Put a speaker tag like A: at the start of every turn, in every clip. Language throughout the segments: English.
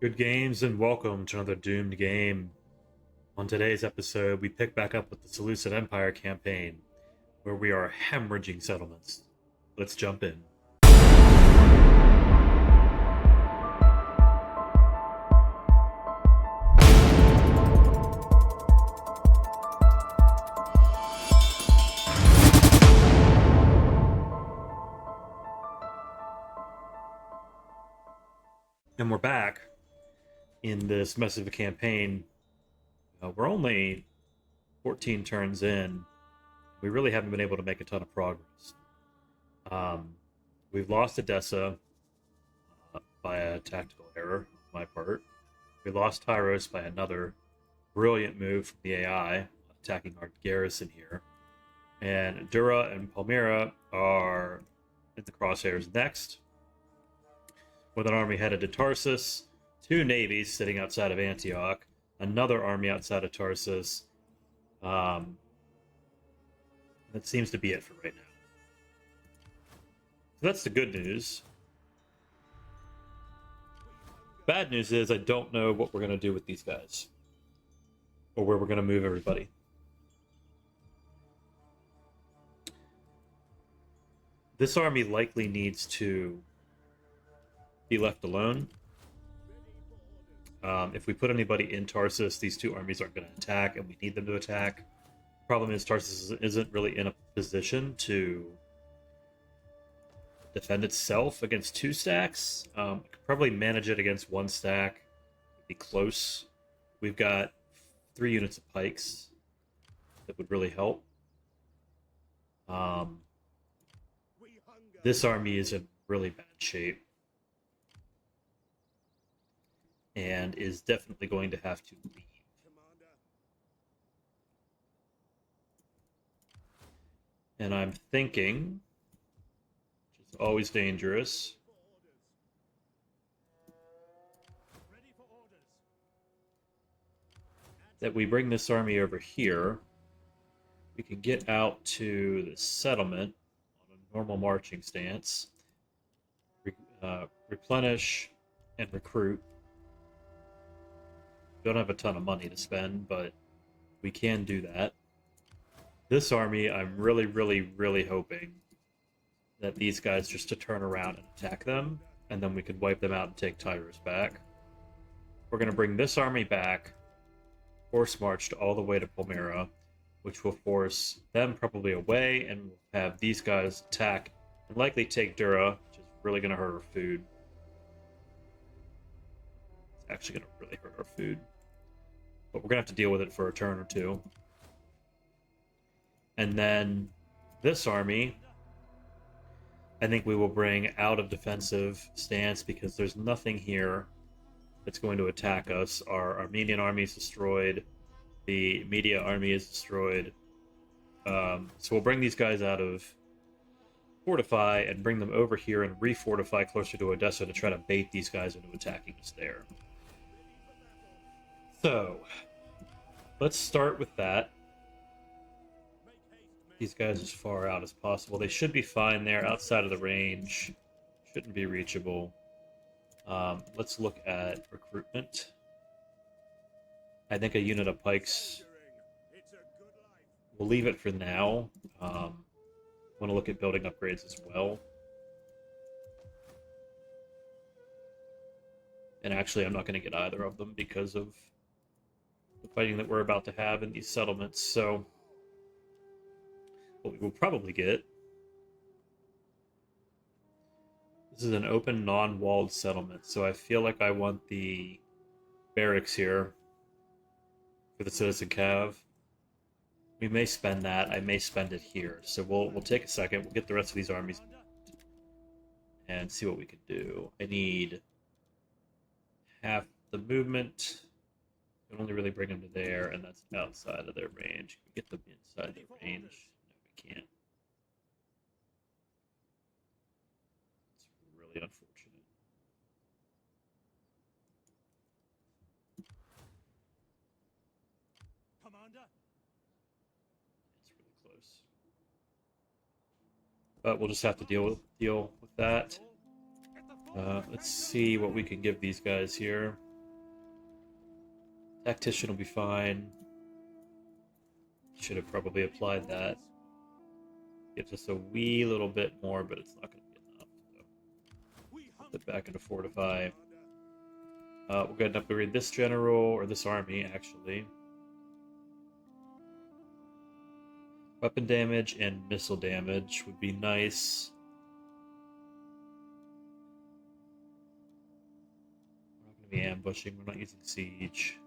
A: Good games and welcome to another doomed game. On today's episode, we pick back up with the Seleucid Empire campaign, where we are hemorrhaging settlements. Let's jump in. And we're back in this mess of a campaign. We're only 14 turns in. We really haven't been able to make a ton of progress. We've lost Edessa by a tactical error on my part. We lost Tyros by another brilliant move from the AI, attacking our garrison here. And Dura and Palmyra are in the crosshairs next, with an army headed to Tarsus, two navies sitting outside of Antioch, another army outside of Tarsus. That seems to be it for right now. So that's the good news. Bad news is I don't know what we're going to do with these guys, or where we're going to move everybody. This army likely needs to be left alone. If we put anybody in Tarsus, these two armies aren't going to attack, and we need them to attack. Problem is, Tarsus isn't really in a position to defend itself against two stacks. Could probably manage it against one stack. It'd be close. We've got 3 units of pikes that would really help. This army is in really bad shape and is definitely going to have to leave. And I'm thinking, which is always dangerous, that we bring this army over here. We can get out to the settlement on a normal marching stance, replenish and recruit. Don't have a ton of money to spend, but we can do that. This army, I'm really hoping that these guys just to turn around and attack them, and then we could wipe them out and take Tyros back. We're going to bring this army back, force marched all the way to Palmyra, which will force them probably away, and we'll have these guys attack and likely take Dura, which is really going to hurt our food. It's actually going to really hurt our food. But we're going to have to deal with it for a turn or two. And then this army, I think we will bring out of defensive stance because there's nothing here that's going to attack us. Our Armenian army is destroyed. The Media army is destroyed. So we'll bring these guys out of fortify and bring them over here and refortify closer to Odessa to try to bait these guys into attacking us there. So, let's start with that. These guys as far out as possible. They should be fine there, outside of the range. Shouldn't be reachable. Let's look at recruitment. I think a unit of pikes. We'll leave it for now. Want to look at building upgrades as well. And actually, I'm not going to get either of them because of the fighting that we're about to have in these settlements. So what we will probably get, this is an open, non-walled settlement, so I feel like I want the barracks here for the citizen cav. We may spend that. I may spend it here. So we'll take a second. We'll get the rest of these armies and see what we can do. I need half the movement. We can only really bring them to there, and that's outside of their range. Can we get them inside their range? No, we can't. It's really unfortunate.
B: Commander?
A: It's really close. But we'll just have to deal with that. Let's see what we can give these guys here. Tactician will be fine. Should have probably applied that. Gives us a wee little bit more, but it's not going to be enough. So put it back into fortify. We'll go ahead and upgrade this general, or this army, actually. Weapon damage and missile damage would be nice. We're not going to be ambushing. We're not using siege.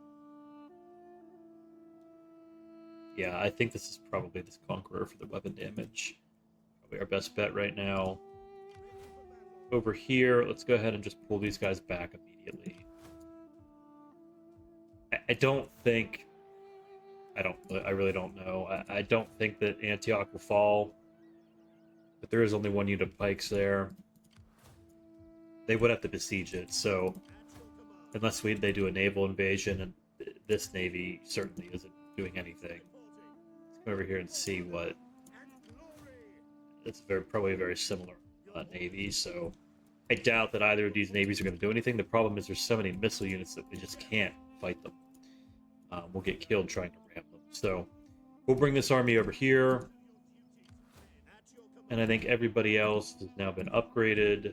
A: Yeah, I think this is probably this Conqueror for the weapon damage. Probably our best bet right now. Over here, let's go ahead and just pull these guys back immediately. I don't think... I really don't know. I don't think that Antioch will fall. But there is only one unit of pikes there. They would have to besiege it, so... Unless they do a naval invasion, and this navy certainly isn't doing anything. Let's go over here and see what... It's probably a very similar navy, so... I doubt that either of these navies are going to do anything. The problem is there's so many missile units that we just can't fight them. We'll get killed trying to ram them. So we'll bring this army over here. And I think everybody else has now been upgraded.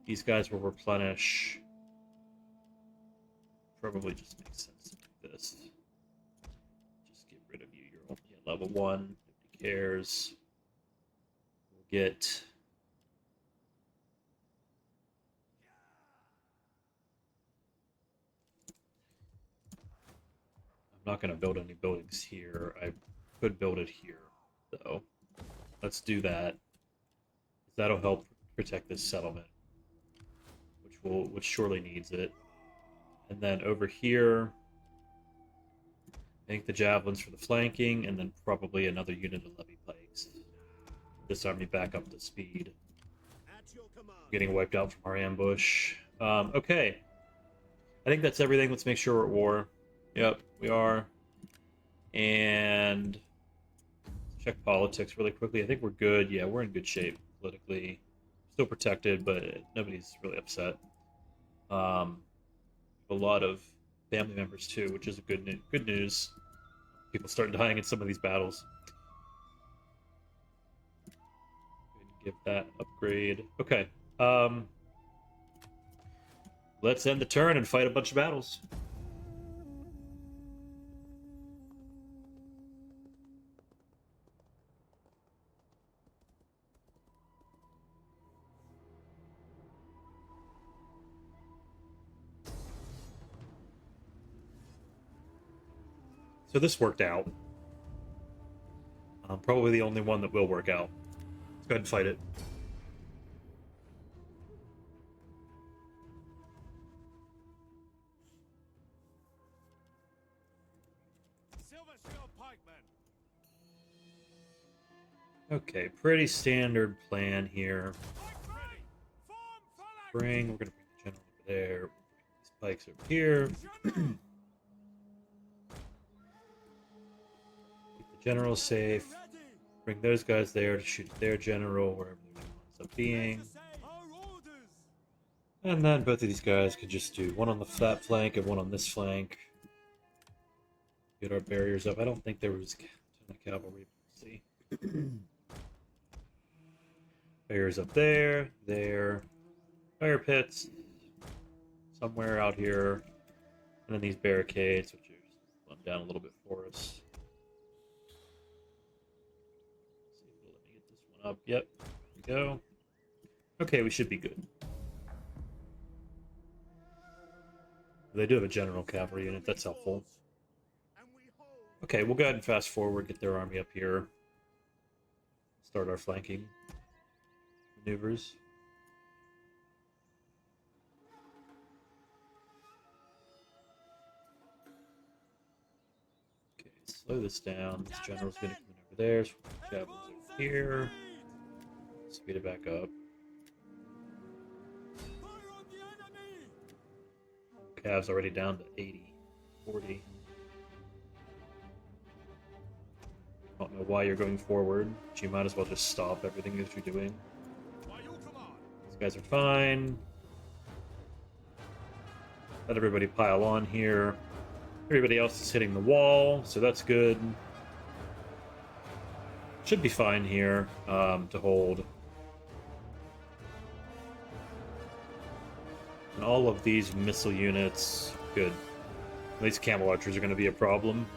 A: These guys will replenish. Probably just makes sense to do this. Just get rid of you. You're only at level 1. Nobody cares. We'll get... I'm not going to build any buildings here. I could build it here, though. Let's do that. That'll help protect this settlement, which surely needs it. And then over here, I think the javelins for the flanking, and then probably another unit of levy pikes. This army back up to speed. Getting wiped out from our ambush. Okay. I think that's everything. Let's make sure we're at war. Yep, we are. And check politics really quickly. I think we're good. Yeah, we're in good shape politically. Still protected, but nobody's really upset. A lot of family members too, which is a good news. People start dying in some of these battles. Give that upgrade. Okay. Let's end the turn and fight a bunch of battles. So this worked out. Probably the only one that will work out. Let's go ahead and fight it. Okay, pretty standard plan here. We're going to bring the general over there. These pikes over here. General safe. Bring those guys there to shoot their general wherever they ends up being. And then both of these guys can just do one on the flat flank and one on this flank. Get our barriers up. I don't think there was a ton of cavalry. Let's see. Barriers up there, there. Fire pits. Somewhere out here. And then these barricades, which are just down a little bit for us. Up. Yep. There we go. Okay, we should be good. They do have a general cavalry unit. That's helpful. Okay, we'll go ahead and fast forward, get their army up here. Start our flanking maneuvers. Okay, slow this down. This general's going to come in over there. So javelins over here. Speed it back up. Cav's already down to 80, 40. Don't know why you're going forward, but you might as well just stop everything that you're doing. These guys are fine. Let everybody pile on here. Everybody else is hitting the wall, so that's good. Should be fine here to hold. And all of these missile units, good. These camel archers are going to be a problem.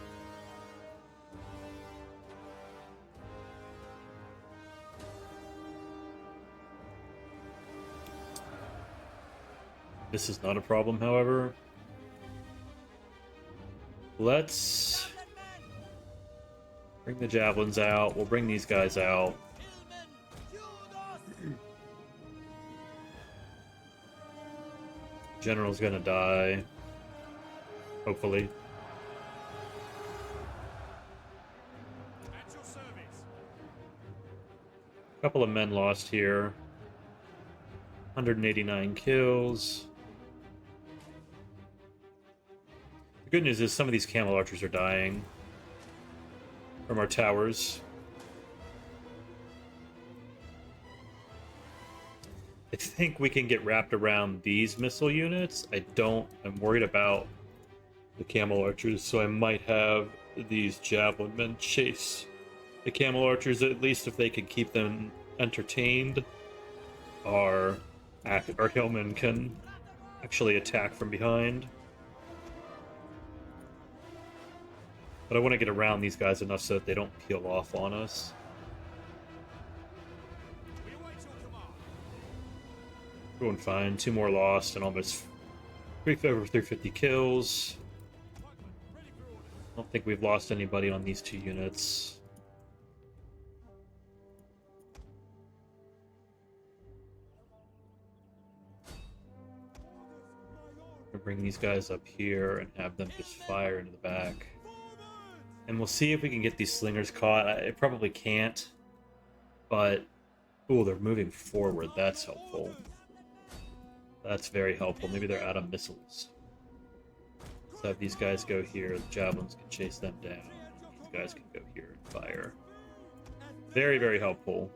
A: This is not a problem, however. Let's bring the javelins out. We'll bring these guys out. General's gonna die. Hopefully. A couple of men lost here. 189 kills. The good news is some of these camel archers are dying from our towers. I think we can get wrapped around these missile units. I'm worried about the camel archers, so I might have these javelin men chase the camel archers, at least if they can keep them entertained. Our hillmen can actually attack from behind. But I want to get around these guys enough so that they don't peel off on us. Going fine. 2 more lost and almost over 350 kills. I don't think we've lost anybody on these 2 units. I'll bring these guys up here and have them just fire into the back. And we'll see if we can get these slingers caught. I probably can't. But, ooh, they're moving forward. That's helpful. That's very helpful. Maybe they're out of missiles. Let's have these guys go here. The javelins can chase them down. These guys can go here and fire. Very, very helpful.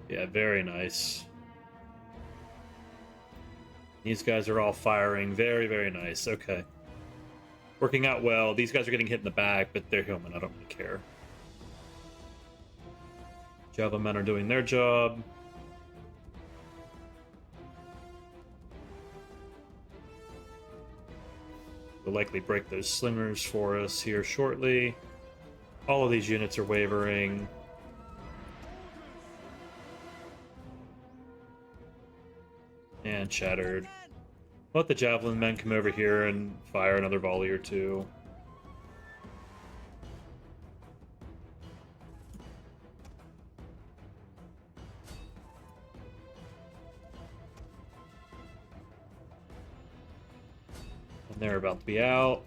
A: Yeah, very nice. These guys are all firing. Very, very nice. Okay. Working out well. These guys are getting hit in the back, but they're human. I don't really care. Javelin men are doing their job. We'll likely break those slingers for us here shortly. All of these units are wavering. And shattered. Let the javelin men come over here and fire another volley or 2. And they're about to be out.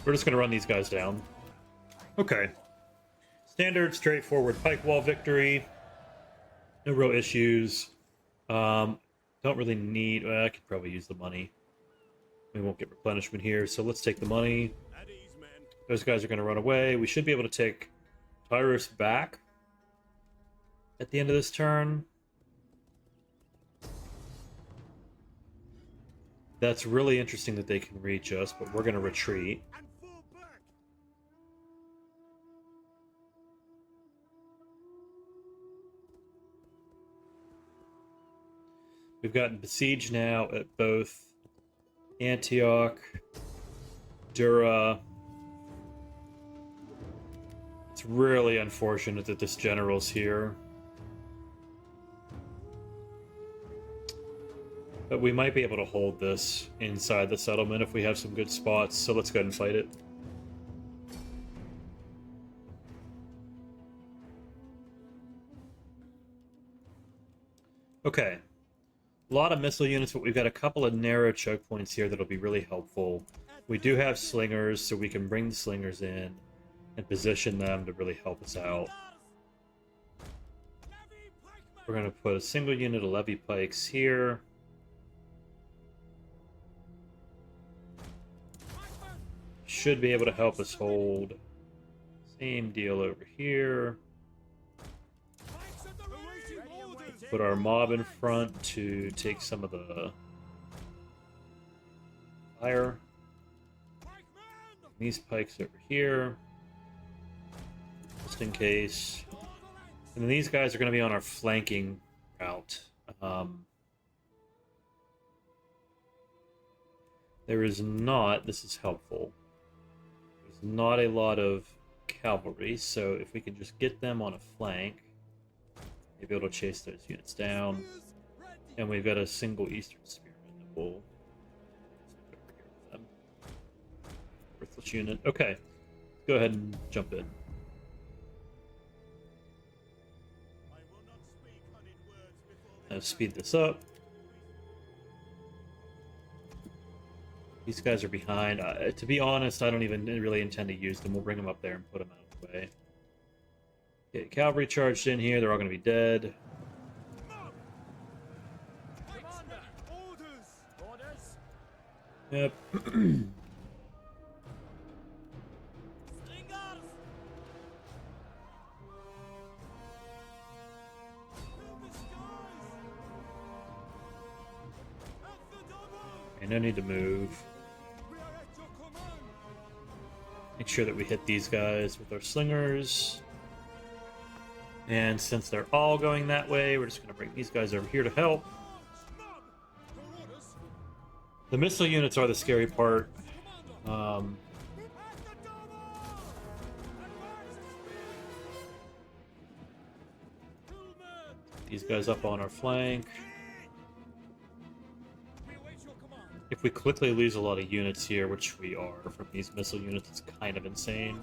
A: We're just going to run these guys down. Okay. Standard, straightforward pike wall victory. No real issues. Don't really need... Well, I could probably use the money. We won't get replenishment here, so let's take the money. Those guys are going to run away. We should be able to take Tarsus back at the end of this turn. That's really interesting that they can reach us, but we're going to retreat. We've gotten besieged now at both Antioch, Dura. It's really unfortunate that this general's here. But we might be able to hold this inside the settlement if we have some good spots, so let's go ahead and fight it. Okay. A lot of missile units, but we've got a couple of narrow choke points here that'll be really helpful. We do have slingers, so we can bring the slingers in and position them to really help us out. We're going to put a single unit of levy pikes here. should be able to help us hold. Same deal over here. Put our mob in front to take some of the fire. These pikes over here, just in case. And then these guys are going to be on our flanking route. There is not, this is helpful, there's not a lot of cavalry, so if we can just get them on a flank, maybe it'll chase those units down. And we've got a single Eastern Spearman that will put over here with them. Worthless unit. Okay, let's go ahead and jump in. Now speed this up. These guys are behind. To be honest, I don't even really intend to use them. We'll bring them up there and put them out of the way. Okay, cavalry charged in here. They're all going to be dead. Yep. Okay, no need to move. Make sure that we hit these guys with our slingers. And since they're all going that way, we're just going to bring these guys over here to help. The missile units are the scary part. These guys up on our flank. If we quickly lose a lot of units here, which we are from these missile units, it's kind of insane.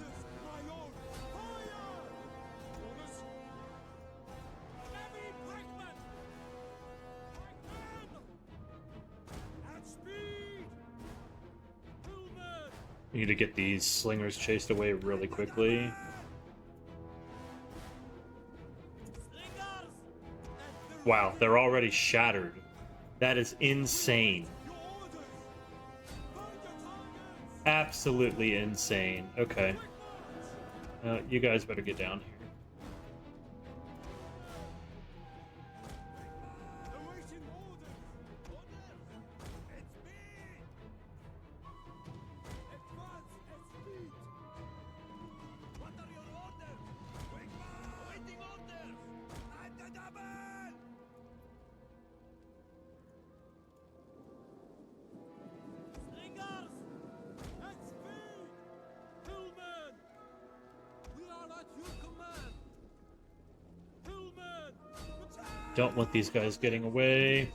A: We need to get these slingers chased away really quickly. Wow, they're already shattered. That is insane. Absolutely insane. Okay. You guys better get down here. Don't want these guys getting away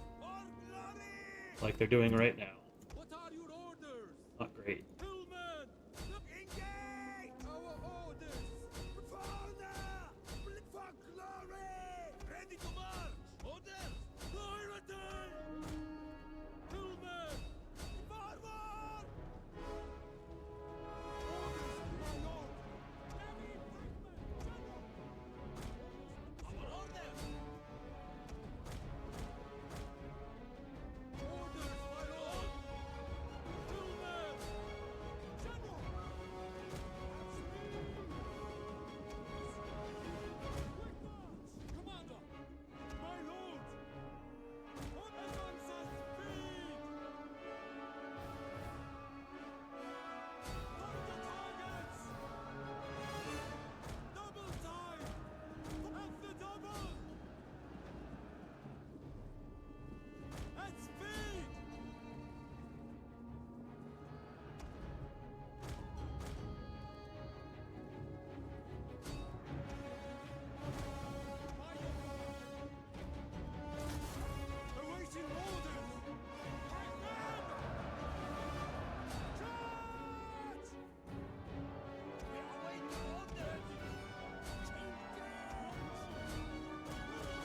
A: like they're doing right now. Not great.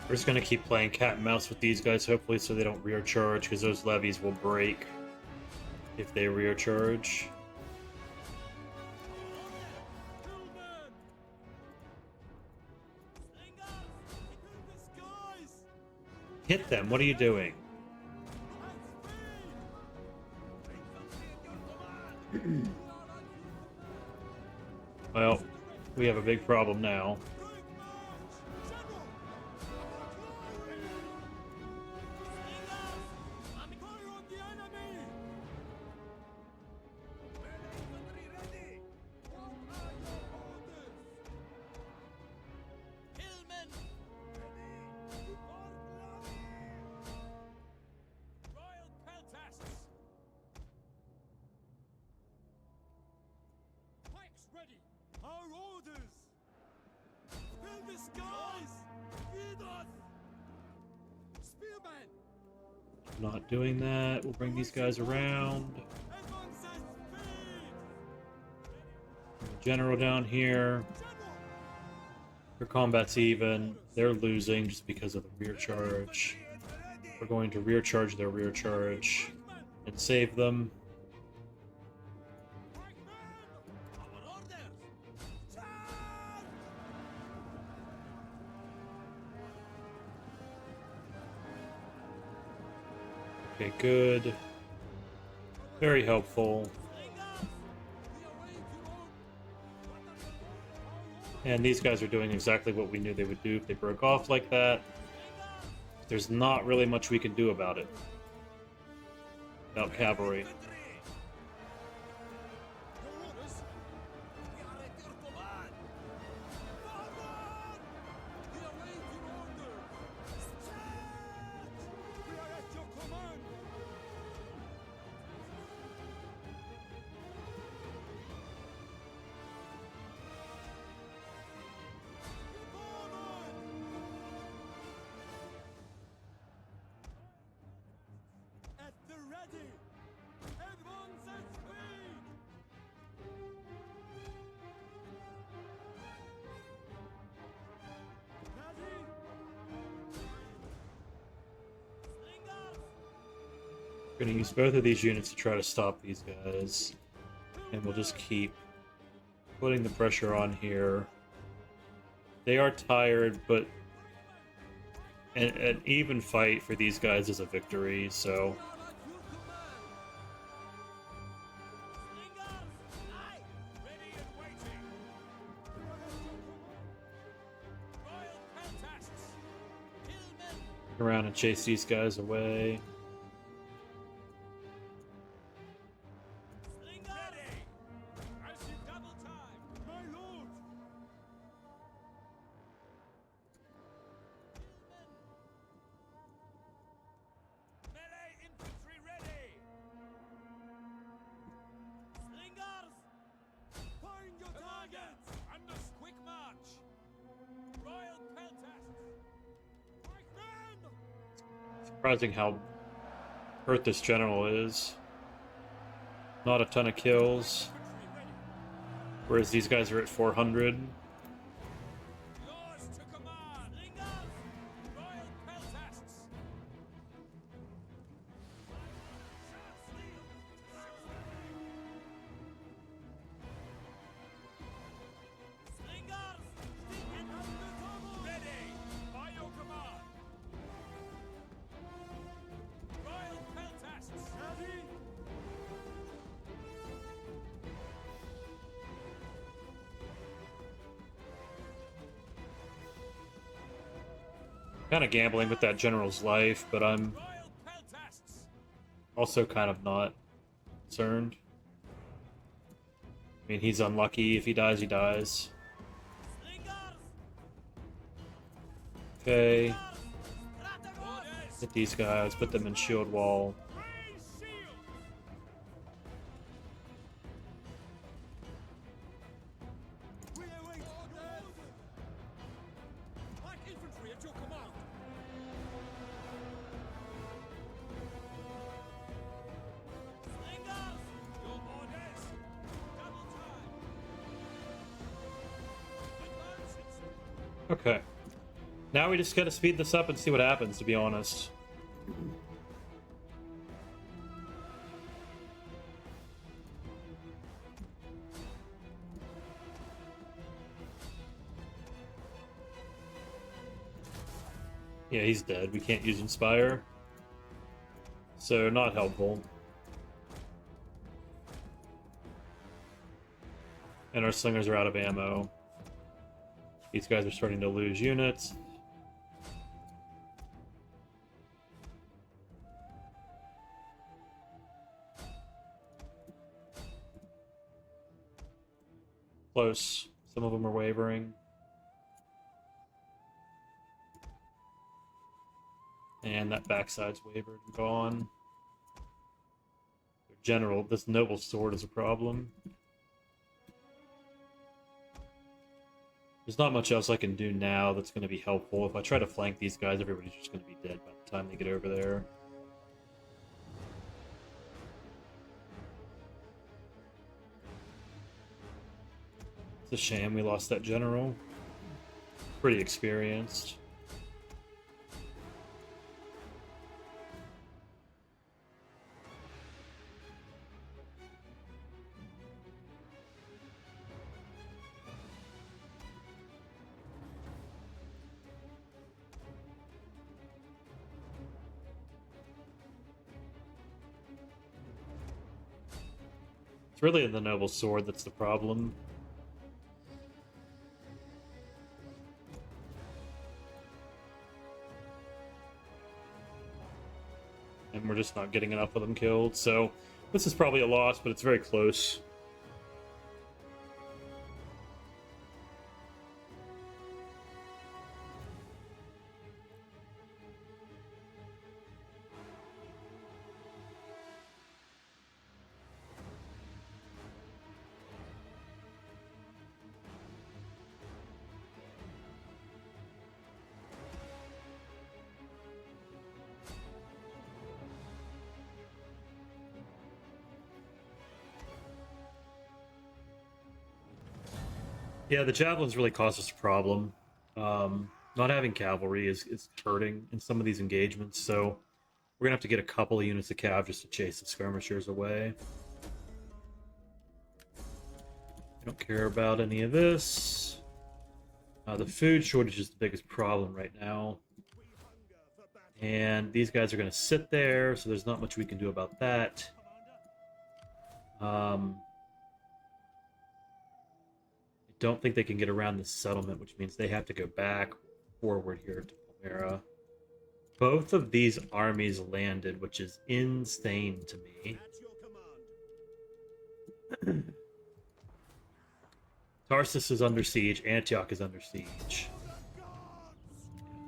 A: We're just going to keep playing cat and mouse with these guys, hopefully, so they don't rear charge, because those levies will break if they rear charge. Hit them, what are you doing? Well, we have a big problem now. Not doing that. We'll bring these guys around. General down here. Their combat's even. They're losing just because of the rear charge. We're going to rear charge their rear charge and save them. Okay, good. Very helpful. And these guys are doing exactly what we knew they would do if they broke off like that. There's not really much we can do about it. Without cavalry. We're going to use both of these units to try to stop these guys. And we'll just keep putting the pressure on here. They are tired, but an even fight for these guys is a victory, so... around and chase these guys away. Surprising how hurt this general is. Not a ton of kills. Whereas these guys are at 400. Kind of gambling with that general's life, but I'm also kind of not concerned. I mean, he's unlucky. If he dies, he dies. Okay. Hit these guys, put them in shield wall. Okay. Now we just gotta speed this up and see what happens, to be honest. Yeah, he's dead. We can't use Inspire. So, not helpful. And our slingers are out of ammo. These guys are starting to lose units. Close. Some of them are wavering. And that backside's wavered and gone. General, this noble sword is a problem. There's not much else I can do now that's going to be helpful. If I try to flank these guys, everybody's just going to be dead by the time they get over there. It's a shame we lost that general. Pretty experienced. It's really the noble sword that's the problem. And we're just not getting enough of them killed, so this is probably a loss, but it's very close. Yeah, the javelins really caused us a problem. Not having cavalry is hurting in some of these engagements, so we're gonna have to get a couple of units of cav just to chase the skirmishers away. I don't care about any of this. The food shortage is the biggest problem right now. And these guys are going to sit there, so there's not much we can do about that. I don't think they can get around this settlement, which means they have to go back forward here to Palmyra. Both of these armies landed, which is insane to me. Tarsus is under siege, Antioch is under siege.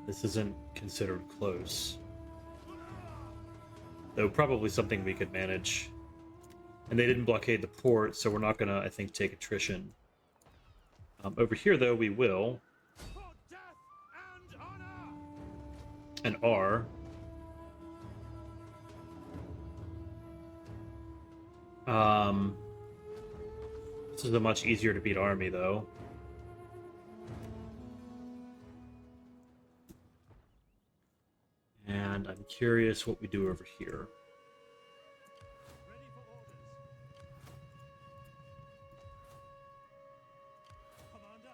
A: This isn't considered close. Though probably something we could manage. And they didn't blockade the port, so we're not gonna, I think, take attrition. Over here, though, we will. And R. This is a much easier to beat army, though. And I'm curious what we do over here.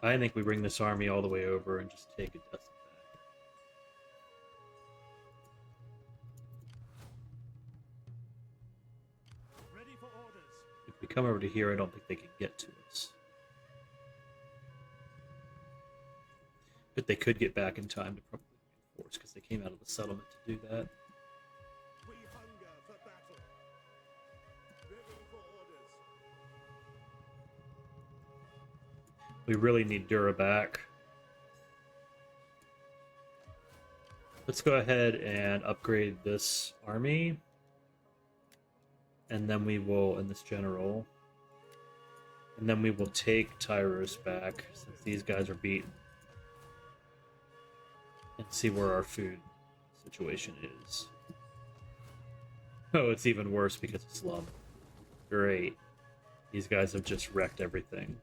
A: I think we bring this army all the way over and just take it. If we come over to here, I don't think they can get to us. But they could get back in time to probably reinforce because they came out of the settlement to do that. We hunger for battle. Ready for orders. We really need Dura back. Let's go ahead and upgrade this army. And then we will, in this general, and then we will take Tyros back, since these guys are beaten. And see where our food situation is. Oh, it's even worse because it's slum. Great. These guys have just wrecked everything.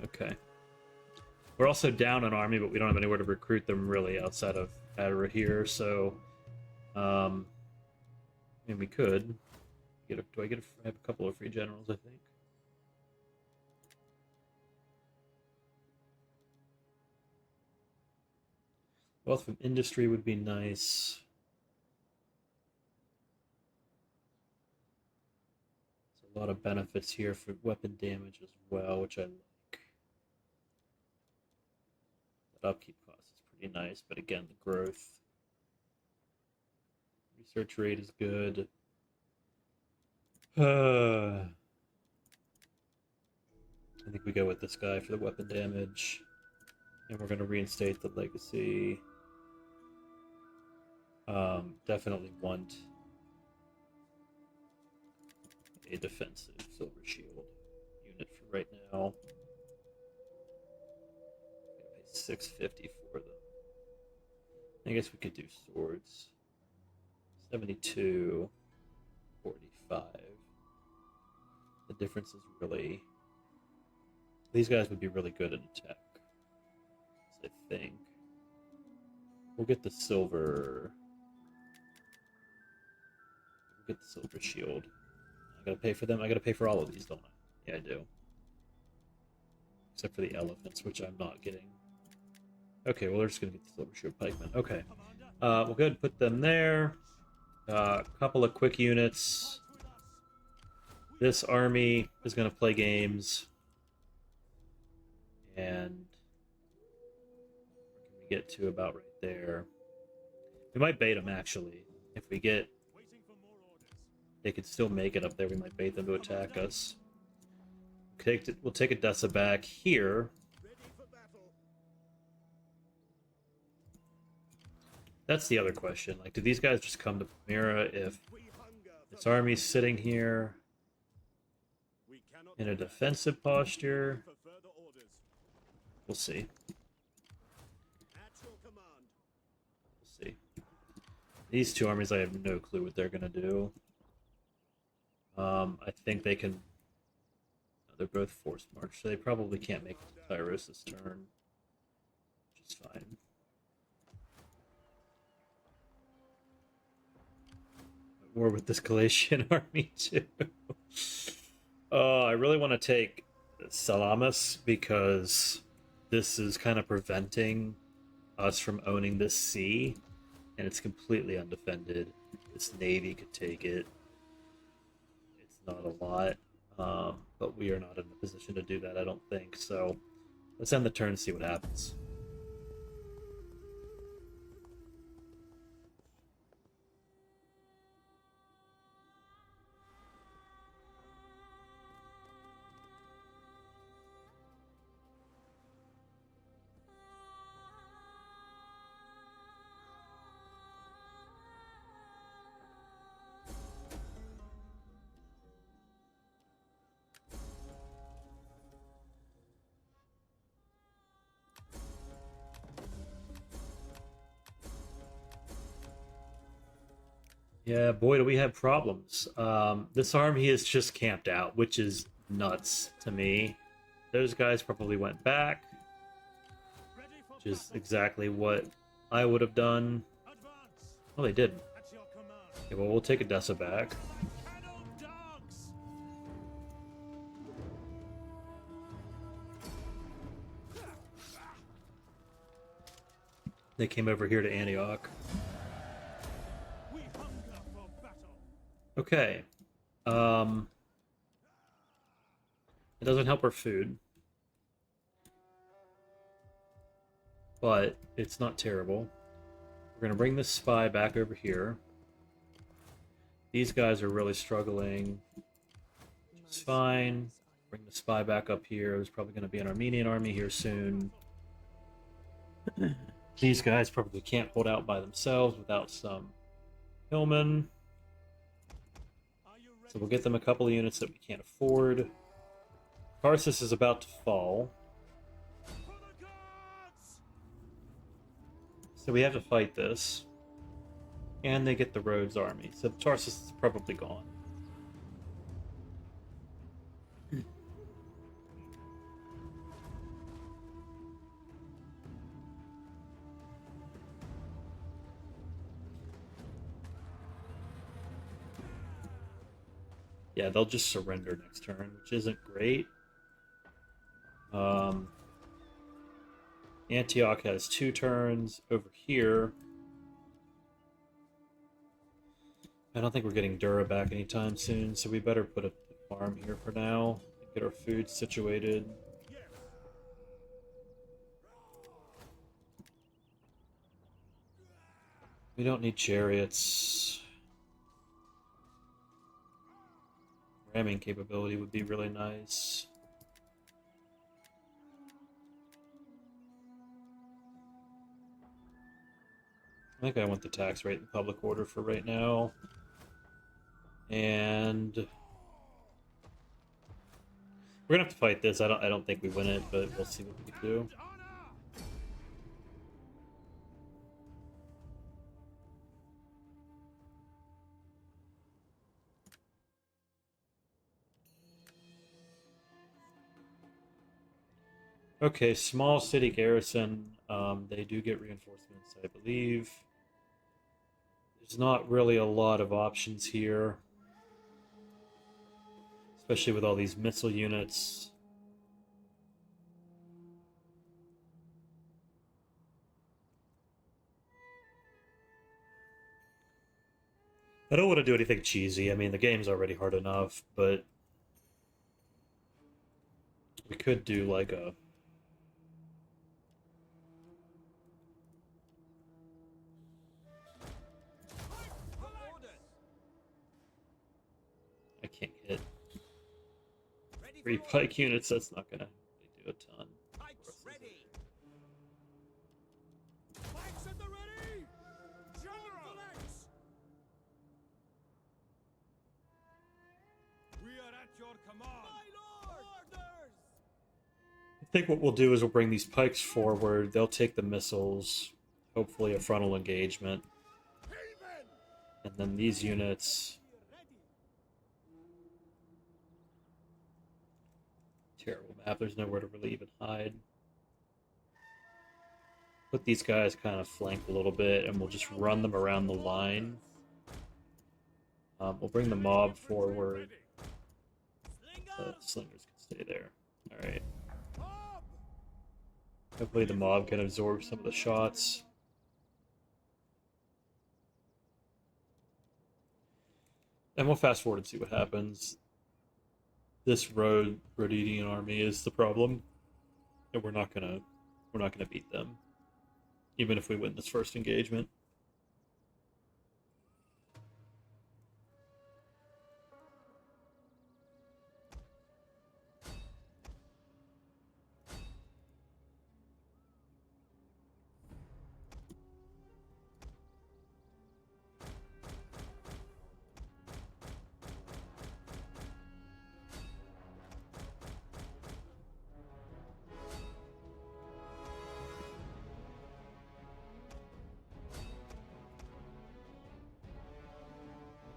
A: Okay. We're also down an army, but we don't have anywhere to recruit them really outside of Adra here, so and we could get a, do I get a, I have a couple of free generals, I think. Wealth from industry would be nice. So A lot of benefits here for weapon damage as well, which I like. That upkeep cost is pretty nice, but again, the growth. Research rate is good. I think we go with this guy for the weapon damage. And we're going to reinstate the legacy. Definitely want a defensive silver shield unit for right now. I'm gonna pay 650 for them. I guess we could do swords. 72, 45. The difference is really... These guys would be really good in attack, I think. We'll get the silver... We'll get the silver shield. I gotta pay for them. I gotta pay for all of these, don't I? Yeah, I do. Except for the elephants, which I'm not getting. Okay, well, they're just gonna get the silver shield pikemen. Okay. We'll go ahead and put them there. A couple of quick units. This army is gonna play games. And where can we get to about right there? We might bait them, actually. If we get... They could still make it up there. We might bait them to attack us. We'll take Odessa back here. That's the other question. Like, do these guys just come to Palmyra if this army's sitting here in a defensive posture? We'll see. We'll see. These two armies, I have no clue what they're going to do. I think they can... They're both forced march, so they probably can't make it to Tarsus this turn. Which is fine. War with this Galatian army, too. I really want to take Salamis, because this is kind of preventing us from owning this sea, and it's completely undefended. This navy could take it. Not a lot, but we are not in a position to do that, I don't think. So let's end the turn and see what happens. Yeah, boy, do we have problems. This army is just camped out, which is nuts to me. Those guys probably went back, which is exactly what I would have done. Well, they didn't. Okay, well, we'll take Odessa back. They came over here to Antioch. Okay. It doesn't help our food. But it's not terrible. We're going to bring this spy back over here. These guys are really struggling. It's fine. Bring the spy back up here. There's probably going to be an Armenian army here soon. These guys probably can't hold out by themselves without some hillmen. So we'll get them a couple of units that we can't afford. Tarsus is about to fall. So we have to fight this. And they get the Rhodes army. So Tarsus is probably gone. Yeah, they'll just surrender next turn, which isn't great. Antioch has 2 turns over here. I don't think we're getting Dura back anytime soon, so we better put a farm farm here for now. Get our food situated. We don't need chariots. Ramming capability would be really nice. I think I want the tax rate and public order for right now. And we're gonna have to fight this. I don't think we win it, but we'll see what we can do. Okay, small city garrison. They do get reinforcements, I believe. There's not really a lot of options here, especially with all these missile units. I don't want to do anything cheesy. I mean, the game's already hard enough, but we could do like a... I can't get 3 pike units. That's not gonna do a ton. I think what we'll do is we'll bring these pikes forward. They'll take the missiles. Hopefully a frontal engagement. And then these units... Terrible map. There's nowhere to really even hide. Put these guys kind of flanked a little bit, and we'll just run them around the line. We'll bring the mob forward. The slingers can stay there. Alright. Hopefully the mob can absorb some of the shots. And we'll fast forward and see what happens. This Rhodidian army is the problem. And we're not gonna beat them. Even if we win this first engagement.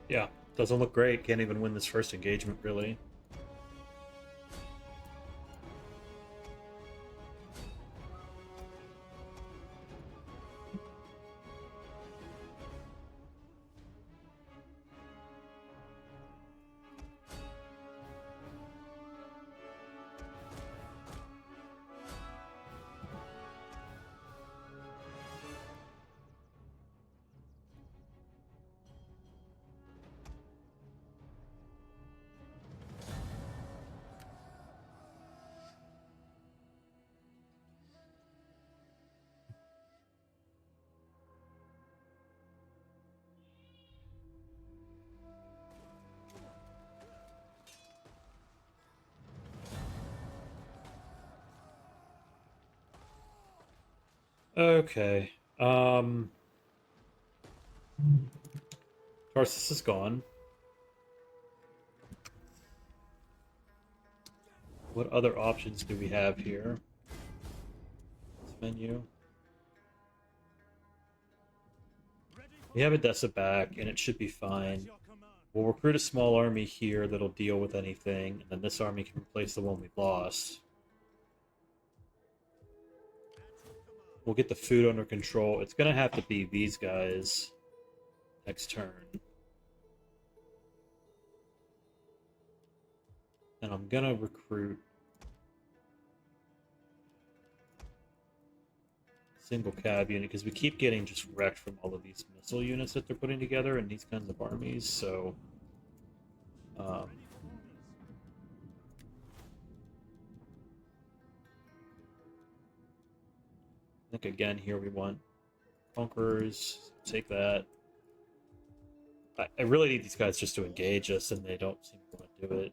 A: Yeah, doesn't look great. Can't even win this first engagement, really. Okay. Tarsus is gone. What other options do we have here? This menu. We have Edessa back, and it should be fine. We'll recruit a small army here that'll deal with anything, and then this army can replace the one we've lost. We'll get the food under control. It's going to have to be these guys next turn. And I'm going to recruit a single cav unit, because we keep getting just wrecked from all of these missile units that they're putting together and these kinds of armies, so... think again here we want conquerors. Take that. I really need these guys just to engage us, and they don't seem to want to do it.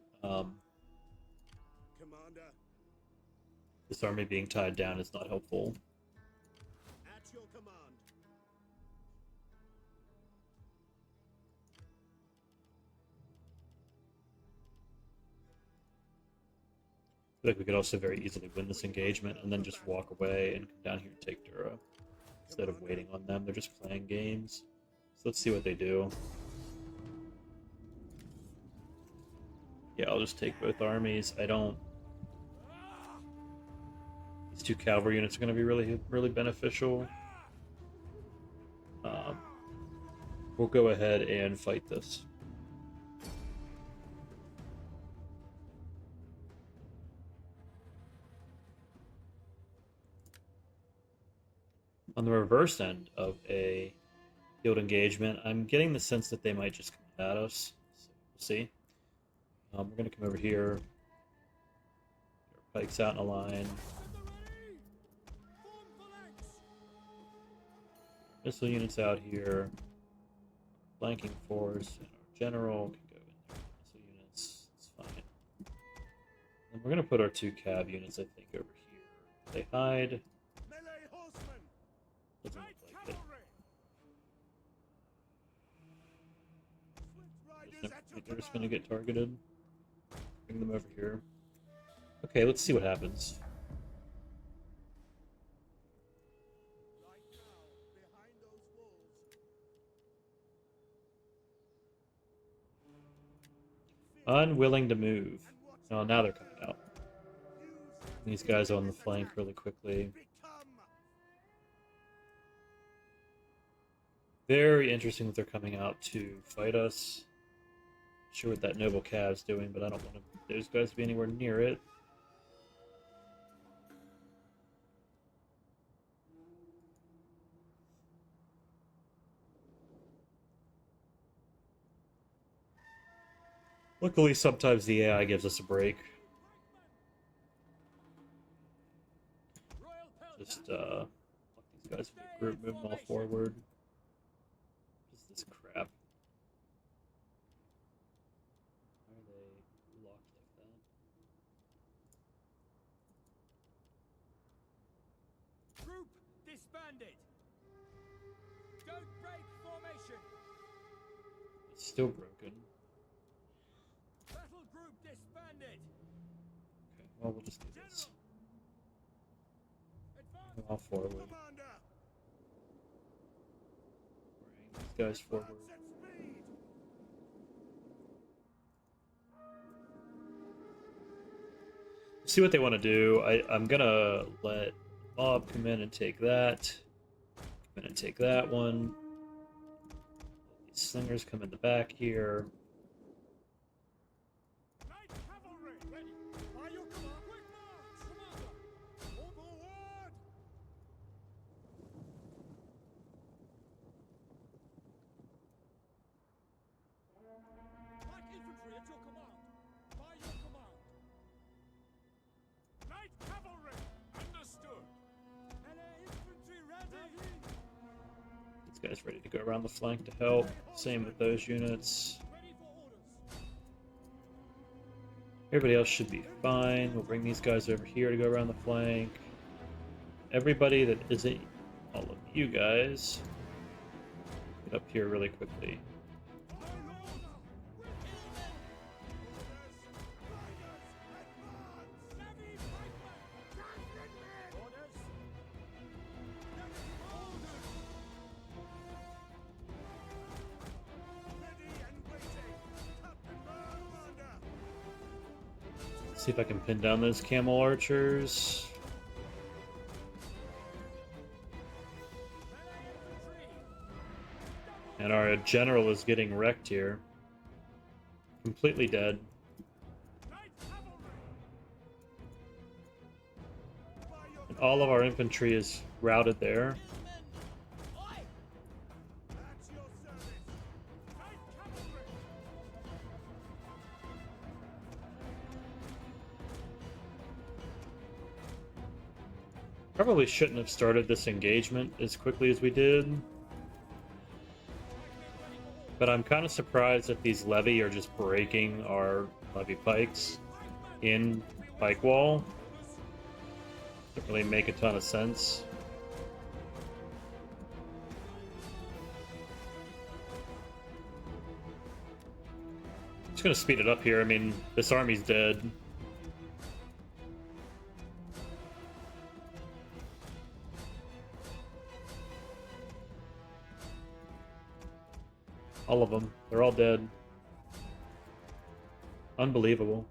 B: Commander,
A: This army being tied down is not helpful.
B: at your command.
A: I feel like we could also very easily win this engagement and then just walk away and come down here and take Dura. Instead of waiting on them, they're just playing games. So let's see what they do. Yeah, I'll just take both armies. I don't... These two cavalry units are going to be really beneficial. We'll go ahead and fight this. On the reverse end of a field engagement, I'm getting the sense that they might just come at us. So we'll see. We're going to come over here. Get our pikes out in a line. Missile units out here. Flanking force and our general can go in there. Missile units, it's fine. And we're going to put our two cav units, I think, over here. They hide.
B: Melee horsemen.
A: Doesn't
B: Light
A: look like it.
B: cavalry. Swift riders
A: Never
B: at your
A: think they're just going
B: command.
A: to get targeted. Bring them over here. Okay, let's see what happens.
B: Right now, behind those walls.
A: Unwilling to move.
B: And watch
A: Oh, now they're coming out.
B: use
A: These guys on the flank really quickly.
B: become.
A: Very interesting that they're coming out to fight us. Not sure what that noble cav's doing, but I don't want those guys to be anywhere near it. Luckily, sometimes the AI gives us a break. Just lock these guys in a group, move them all forward. Just this crap. Why are they locked like that?
C: Group disbanded. Don't break formation.
A: It's still broken.
C: Battle group disbanded.
A: Okay, well, we'll just do this.
C: Advance.
A: Move all forward.
B: Commander.
A: Bring these guys forward.
B: Advance at speed.
A: See what they want to do. I'm gonna let Bob come in and take that. Come in and take that one. These slingers come in the back here.
B: Light cavalry. Ready. By your command. Quick march. Commander. Forward. Light infantry at your command. By your command. Light cavalry. Understood. Melee infantry ready.
A: These guys ready to go around the flank to help. Same with those units.
B: Ready for orders.
A: Everybody else should be fine. We'll bring these guys over here to go around the flank. Everybody that isn't all of you guys, get up here really quickly. See if I can pin down those camel archers. And our general is getting wrecked here. Completely dead. And all of our infantry is routed there. Probably shouldn't have started this engagement as quickly as we did. But I'm kind of surprised that these levy are just breaking our levy pikes in pike wall. Doesn't really make a ton of sense. Just gonna speed it up here. I mean, this army's dead. All of them. They're all dead. Unbelievable.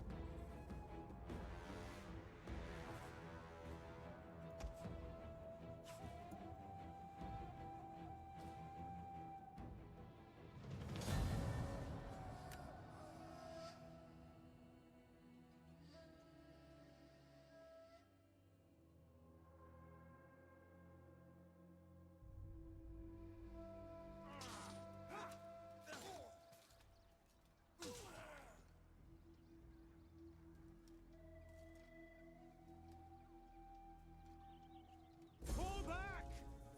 B: Fall back!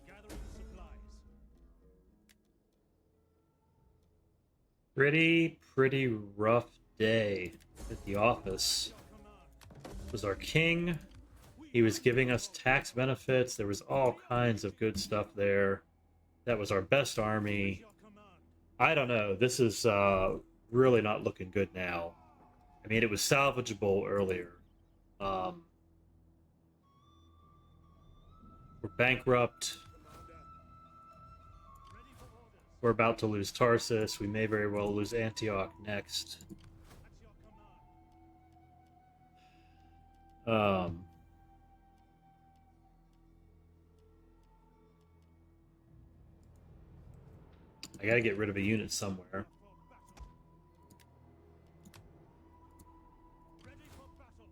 B: Gathering supplies.
A: Pretty rough day at the office. This was our king. He was giving us tax benefits. There was all kinds of good stuff there. That was our best army.
B: Your command.
A: I don't know. This is really not looking good now. I mean, it was salvageable earlier. We're bankrupt.
B: Ready for orders.
A: We're about to lose Tarsus. We may very well lose Antioch next.
B: At your command.
A: I gotta get rid of a unit somewhere.
B: For battle. Ready for battle.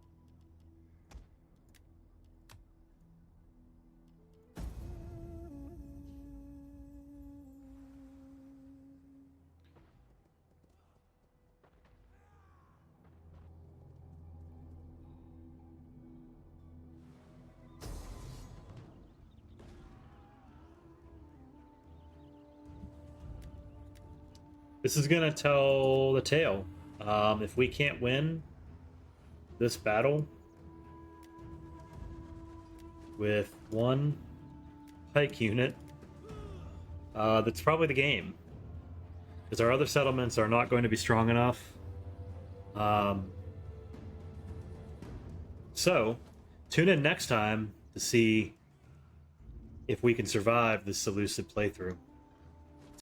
A: This is gonna tell the tale. If we can't win this battle with one pike unit, that's probably the game. Because our other settlements are not going to be strong enough. So, tune in next time to see if we can survive this Seleucid playthrough.